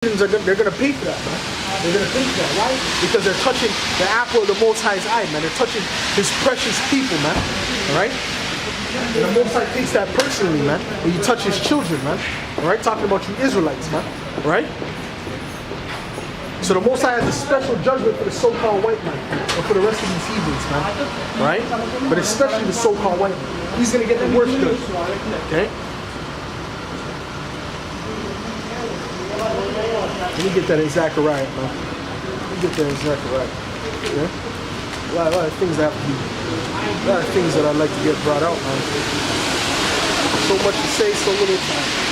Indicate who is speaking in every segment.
Speaker 1: they're gonna pay for that, man. They're gonna pay for that. Why? Because they're touching the apple of the Most High's eye, man. They're touching His precious people, man. All right. And the Most High takes that personally, man. When you touch His children, man. All right. Talking about you Israelites, man. All right. So the Most High has a special judgment for the so-called white man, and for the rest of these heathens, man. All right. But especially the so-called white man. He's gonna get the worst judgment. Okay. Let me get that in Zechariah, man. Let me get that in Zechariah. Yeah? A lot of things that have to be, a lot of things that I'd like to get brought out, man. So much to say, so little time.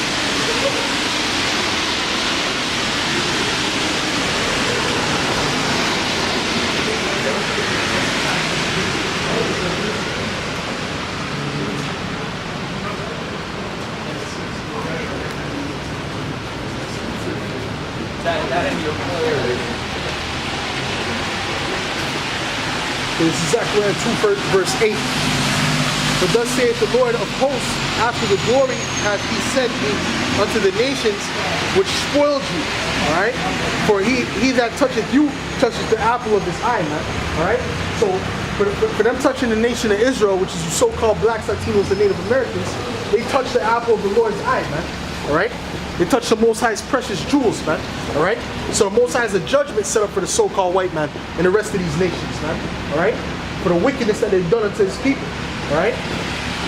Speaker 1: This is Zechariah 2 verse 8. But thus saith the Lord of hosts, after the glory hath He sent me unto the nations which spoiled you. Alright? For he that toucheth you touches the apple of His eye, man. Alright? So for them touching the nation of Israel, which is the so-called blacks, Latinos, and Native Americans, they touch the apple of the Lord's eye, man. Alright? They touch the Most High's precious jewels, man. Alright? So the Most High has a judgment set up for the so-called white man and the rest of these nations, man. Alright? For the wickedness that they've done unto His people. Alright?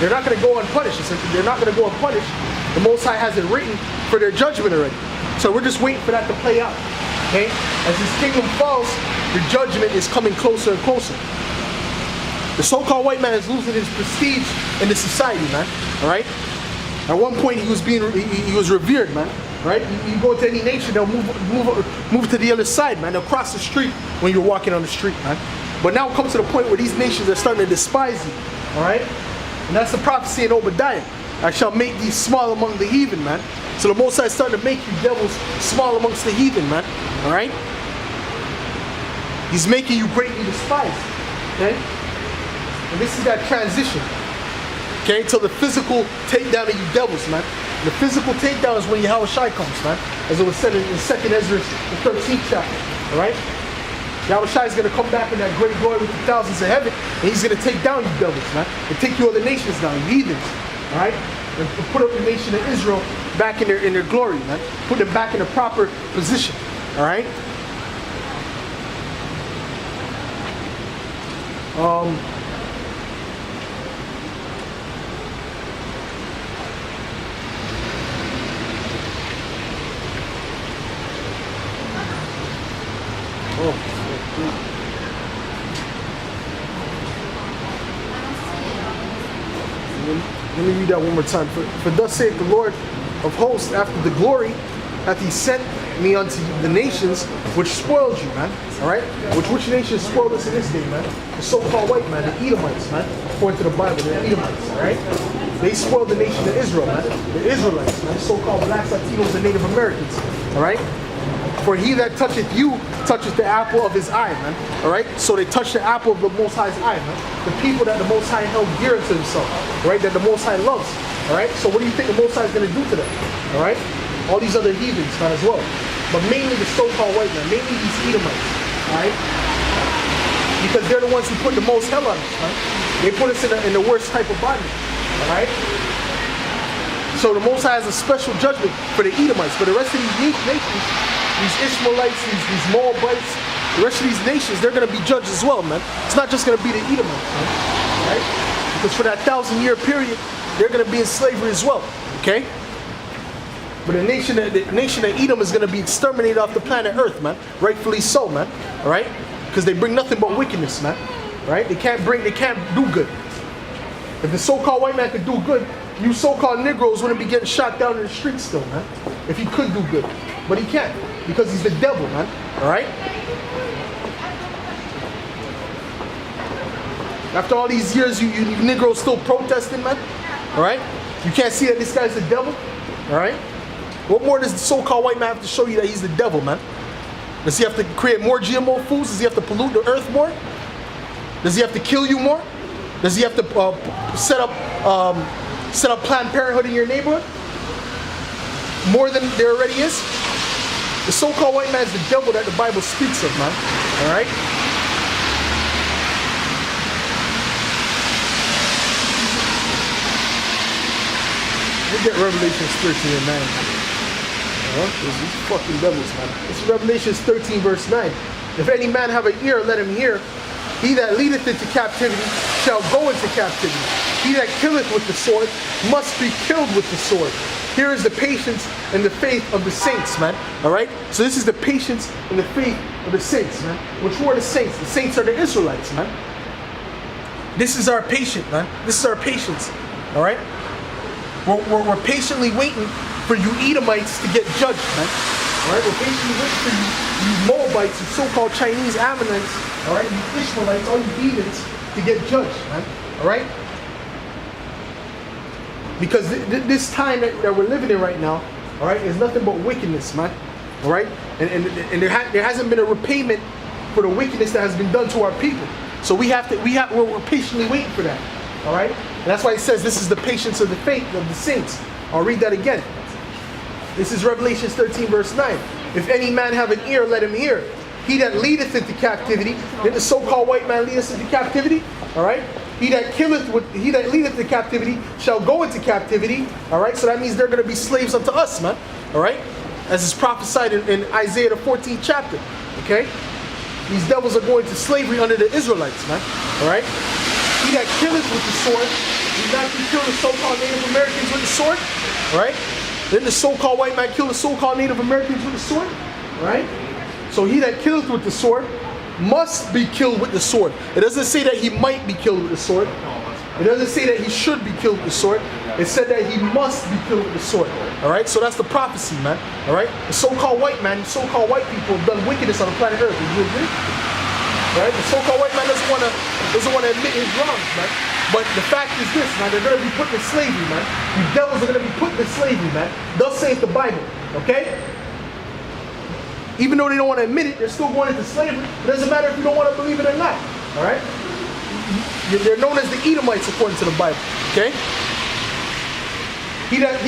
Speaker 1: They're not going to go unpunished. They're not going to go unpunished. The Most High has it written for their judgment already. So we're just waiting for that to play out. Okay? As His kingdom falls, the judgment is coming closer and closer. The so-called white man is losing his prestige in the society, man. Alright? At one point, he was revered, man. Right? You go to any nation, they'll move to the other side, man. They'll cross the street when you're walking on the street, man. But now it comes to the point where these nations are starting to despise you. All right? And that's the prophecy in Obadiah. I shall make thee small among the heathen, man. So the Most High is starting to make you devils small amongst the heathen, man. All right? He's making you greatly despised. Okay? And this is that transition. Okay, until the physical takedown of you devils, man. And the physical takedown is when Yahweh Shai comes, man. As it was said in 2nd Ezra, the 13th chapter. Alright? Yahweh Shai is going to come back in that great glory with the thousands of heaven, and He's going to take down you devils, man. And take you other nations down, you heathens. Alright? And put up the nation of Israel back in their glory, man. Put them back in a proper position. Alright? Let me read that one more time. For thus saith the Lord of hosts, after the glory hath He sent me unto the nations which spoiled you, man. Alright? Which nations spoiled us in this day, man? The so-called white man, the Edomites, man. According to the Bible, the Edomites, alright? They spoiled the nation of Israel, man. The Israelites, man. The so-called blacks, Latinos, and Native Americans. Alright? For he that toucheth you toucheth the apple of His eye, man. Alright? So they touch the apple of the Most High's eye, man. The people that the Most High held dear to Himself. Alright? That the Most High loves. Alright? So what do you think the Most High is going to do to them? Alright? All these other heathens, man, as well. But mainly the so-called white man. Mainly these Edomites. Alright? Because they're the ones who put the most hell on us, man. They put us in the worst type of bondage. Alright? So the Most High has a special judgment for the Edomites. For the rest of these nations, these Ishmaelites, these Moabites, the rest of these nations, they're going to be judged as well, man. It's not just going to be the Edomites, man. Right? Because for that 1,000-year period, they're going to be in slavery as well. Okay? But the nation of Edom is going to be exterminated off the planet Earth, man. Rightfully so, man. All right? Because they bring nothing but wickedness, man. Right? They can't do good. If the so-called white man could do good, you so-called Negroes wouldn't be getting shot down in the streets still, man. If he could do good. But he can't. Because he's the devil, man. Alright? After all these years, you Negroes still protesting, man. Alright? You can't see that this guy's the devil. Alright? What more does the so-called white man have to show you that he's the devil, man? Does he have to create more GMO foods? Does he have to pollute the earth more? Does he have to kill you more? Does he have to set up Planned Parenthood in your neighborhood? More than there already is? The so-called white man is the devil that the Bible speaks of, man. All right? We get Revelations 13 and 9. These fucking devils, man. It's Revelations 13 verse 9. If any man have an ear, let him hear. He that leadeth into captivity shall go into captivity. He that killeth with the sword must be killed with the sword. Here is the patience and the faith of the saints, man. All right? So this is the patience and the faith of the saints, man. Which were the saints? The saints are the Israelites, man. This is our patience, man. This is our patience. All right? We're patiently waiting for you Edomites to get judged, man. All right? We're patiently waiting for you Moabites, you so-called Chinese Ammonites, all right? You Ishmaelites, all you heathens to get judged, man. All right? Because this time that we're living in right now, all right, is nothing but wickedness, man. All right? And there hasn't been a repayment for the wickedness that has been done to our people. So we're patiently waiting for that. All right? And that's why it says this is the patience of the faith of the saints. I'll read that again. This is Revelation 13 verse 9. If any man have an ear, let him hear. He that leadeth into captivity, did the so-called white man lead us into captivity? All right? He that leadeth into captivity shall go into captivity. All right? So that means they're going to be slaves unto us, man. All right? As is prophesied in Isaiah the 14th chapter. Okay? These devils are going to slavery under the Israelites, man. All right? He that killeth with the sword, did not he kill the so-called Native Americans with the sword? All right? Then the so-called white man killed the so-called Native Americans with the sword. All right? So he that killeth with the sword must be killed with the sword. It doesn't say that he might be killed with the sword. It doesn't say that he should be killed with the sword. It said that he must be killed with the sword. All right? So that's the prophecy, man. All right? The so-called white man, so-called white people have done wickedness on the planet Earth. Would you agree? All right? The so-called white man doesn't want to admit his wrongs, man. But the fact is this, man. They're going to be put in slavery, man. You devils are going to be put in slavery, man. Thus saith the Bible. Okay? Even though they don't want to admit it, they're still going into slavery. It doesn't matter if you don't want to believe it or not. All right? They're known as the Edomites according to the Bible. Okay? He that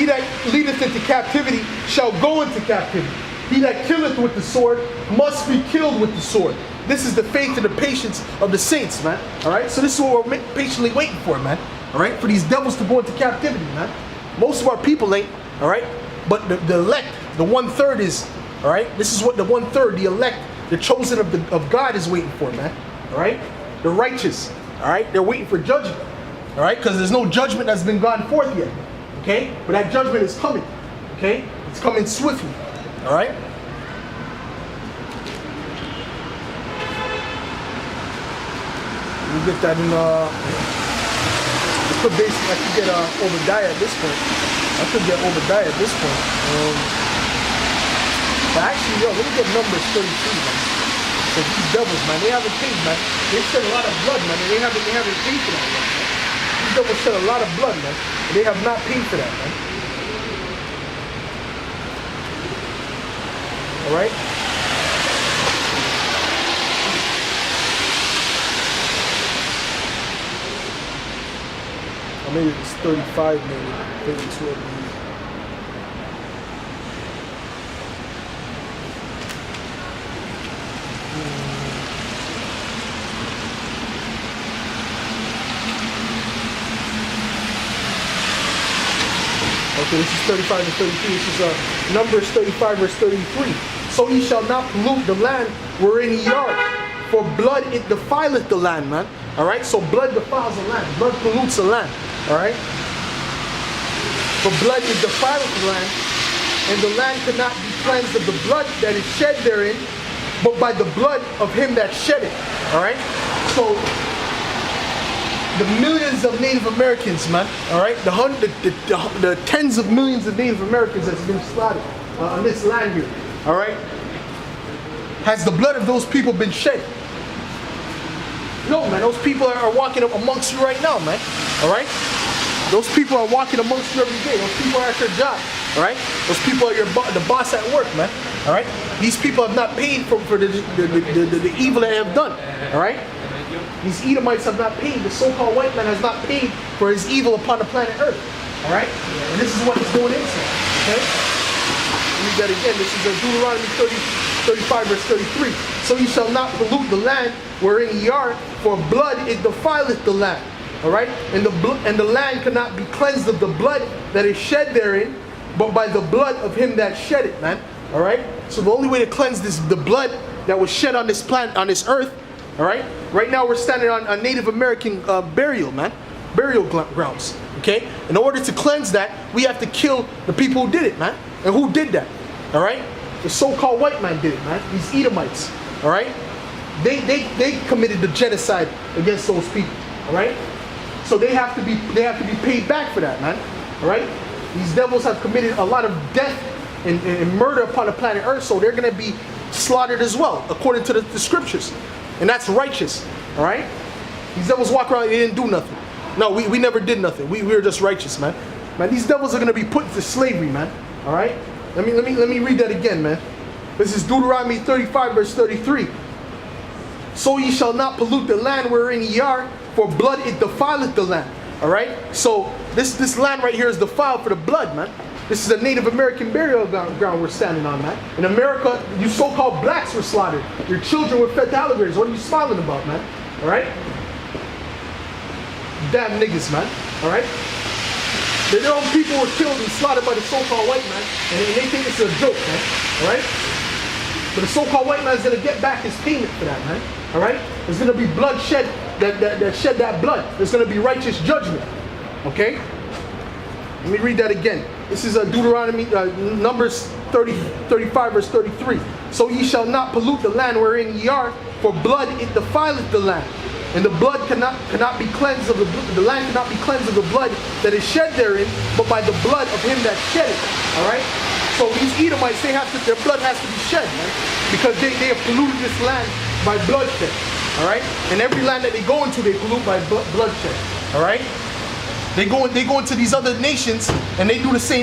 Speaker 1: leadeth into captivity shall go into captivity. He that killeth with the sword must be killed with the sword. This is the faith and the patience of the saints, man. All right? So this is what we're patiently waiting for, man. All right? For these devils to go into captivity, man. Most of our people ain't. All right? But the elect, the 1/3 is. All right? This is what the 1/3, the elect, the chosen of God is waiting for, man. All right? The righteous. All right? They're waiting for judgment. All right? Because there's no judgment that's been gone forth yet. Okay? But that judgment is coming. Okay? It's coming swiftly. All right? We get that in, I could get Obadiah at this point. I could get Obadiah at this point. But actually, let me get Numbers 33, man. So these devils, man, they haven't paid, man. They shed a lot of blood, man, and they haven't paid for that, man. These devils shed a lot of blood, man, and they have not paid for that, man. All right? Or maybe it's 35, maybe 32. Okay, this is 35 and 33. This is Numbers 35 verse 33. So ye shall not pollute the land wherein ye are, for blood it defileth the land, man. All right, so blood defiles the land. Blood pollutes the land. All right. For blood it defileth the land, and the land cannot be cleansed of the blood that is shed therein, but by the blood of him that shed it. All right. So the millions of Native Americans, man, all right, the tens of millions of Native Americans that's been slaughtered on this land here, all right, has the blood of those people been shed? No, man, those people are walking amongst you right now, man, all right? Those people are walking amongst you every day. Those people are at your job, all right? Those people are the boss at work, man, all right? These people have not paid for the evil that they have done, all right? These Edomites have not paid. The so-called white man has not paid for his evil upon the planet Earth. All right? And this is what he's doing into. Okay? Let me read that again. This is in Deuteronomy 35, verse 33. So ye shall not pollute the land wherein ye are, for blood it defileth the land. All right? And the land cannot be cleansed of the blood that is shed therein, but by the blood of him that shed it, man. All right? So the only way to cleanse the blood that was shed on this planet, on this earth, all right? Right now we're standing on a Native American burial grounds, okay? In order to cleanse that, we have to kill the people who did it, man. And who did that, all right? The so-called white man did it, man. These Edomites, all right? They committed the genocide against those people, all right? So they have to be paid back for that, man, all right? These devils have committed a lot of death and murder upon the planet Earth, so they're going to be slaughtered as well, according to the scriptures. And that's righteous, all right? These devils walk around, they didn't do nothing. No, we never did nothing. We were just righteous, man. Man, these devils are going to be put into slavery, man, all right? Let me read that again, man. This is Deuteronomy 35, verse 33. So ye shall not pollute the land wherein ye are, for blood it defileth the land. All right? So this land right here is defiled for the blood, man. This is a Native American burial ground we're standing on, man. In America, you so-called blacks were slaughtered. Your children were fed to alligators. What are you smiling about, man? All right? Damn niggas, man. All right? Their own people were killed and slaughtered by the so-called white man, and they think it's a joke, man. All right? But the so-called white man is going to get back his payment for that, man. All right? There's going to be blood shed that shed that blood. There's going to be righteous judgment. Okay? Let me read that again. This is Deuteronomy, Numbers 35, verse 33. So ye shall not pollute the land wherein ye are, for blood it defileth the land. And the blood cannot be cleansed of the land cannot be cleansed of the blood that is shed therein, but by the blood of him that shed it. All right? So these Edomites, their blood has to be shed, man, because they have polluted this land by bloodshed. All right? And every land that they go into, they pollute by bloodshed. All right? They go into these other nations and they do the same